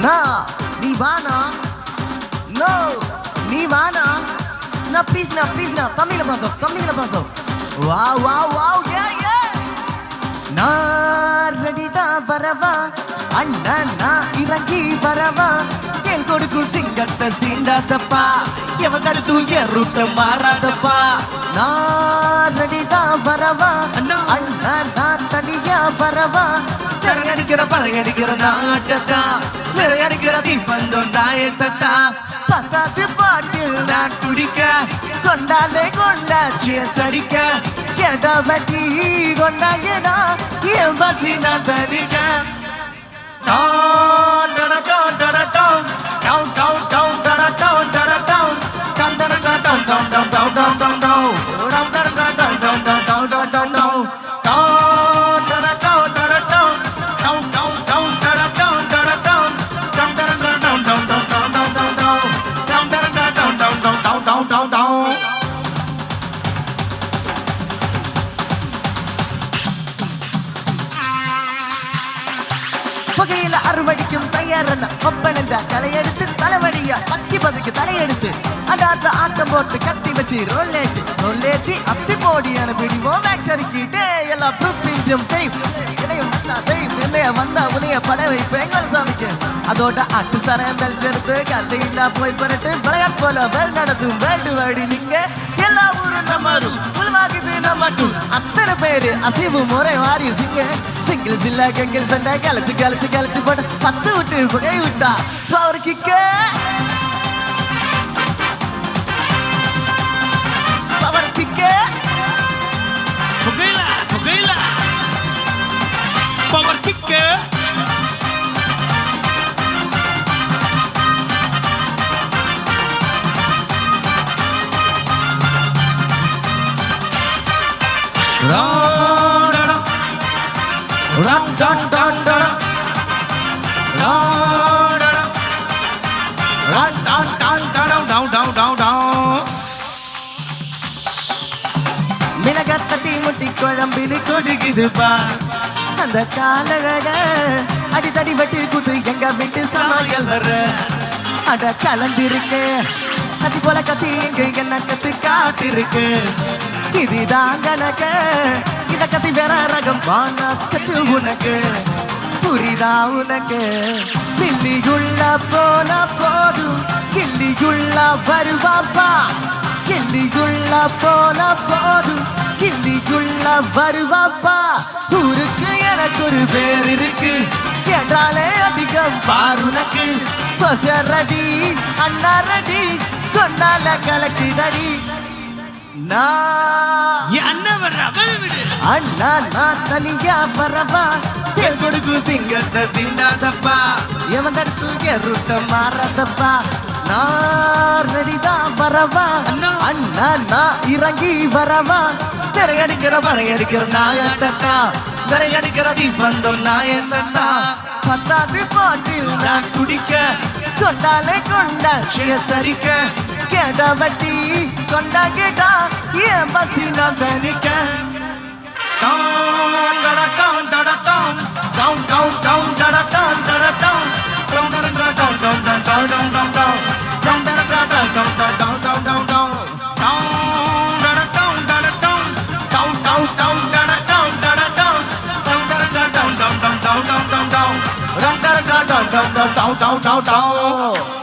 Na, Nivana. No, Nivana. Na, please na. Tamil pasok. Wow, yeah. Na, ready da varava. Anna na, irangi varava. Tel koduku singatta sindadappa. Evadadu yerutta maradappa. Na, ready da varava. Anna na, taniya varava. பறையடிக்கிற நாட்டத்தா விரையடிக்கிற தீப்பந்தம் நாயத்தா பத்தாத்து பாட்டில் நான் குடிக்க கொண்டாலே கொண்டாச்சி சடிக்க கேட்டா பட்டி கொண்டாங்கடா என் பசி நான் தரிக்க வகையில அறுவடிக்கும் தயாரன ஒப்பனந்த தலையெடுத்து தலைவடியா பத்தி பதுக்கு தலையெடுத்து அடாத்த ஆட்டம் போட்டு கத்தி வச்சு ரொல்லேத்தி அத்தி போடியான பிடிவோம் ஃபேக்டரிக்கிட்டே எல்லா ப்ரூஃபிங்கும் தெரியும் வந்தா உதய பட வைப்பேங்கள் சாமிக்கு அதோட அட்டு சரம் பெல் சேர்த்து கல்லையில்லா போய் பரட்டு விளையாட் போல வெல் நடத்தும் வேண்டு வாடி நீங்க எல்லா ஊரும் நம்மரும் உள்வாகிது நம்மட்டும் அத்தனை பேரு அசைவு முறை வாரி சிங்கிள்ஸ் இல்ல கெங்கிள் சண்டை கலைச்சு போட்டு 10 விட்டு புகை விட்டா ஸ்பவர் கிக்க Power kick மிளகத்தட்டி முட்டி குழம்பில் கொடுக்குது பா அந்த காலழக அடித்தடி வட்டி குத்து எங்க வீட்டு சமையல் வர அட கலந்திருக்கு அது போல கத்தி எங்க என்ன கத்து காத்திருக்கு இதுதான் கணக்க இத கத்தி வேற ரகம் வாங்க சச்சு உனக்கு புரிதா உனக்கு பில்லிக்குள்ள போன போதும் கிள்ளிக்குள்ள வருவாப்பா கிள்ளிக்குள்ள போன போதும் கிள்ளிக்குள்ள வருவாப்பா ஊருக்கு எனக்கு ஒரு பேர் இருக்கு கேட்டாலே அதிகம் பாருனக்கு பசரடி அண்ணா ரெடி கொண்டால கலக்குதடி அண்ணா நான் தனியா வரவா தேல் கொடுக்கு சிங்கத்தை சிந்தாதப்பா எவன் தடுத்து எருட்ட மாறதப்பா நான் ரெடிதான் வரவா அண்ணா நான் இறங்கி வரவா திரையடிக்கிற நாயத்தா திரையடிக்கிற தீபந்தம் நாயத்தா பத்தாது பாட்டில் நான் குடிக்க கொண்டாலே கொண்டாச்சிய சரிக்க கேட வட்டி கொண்டா கேட்டா என் பசி நான் தனிக்க down.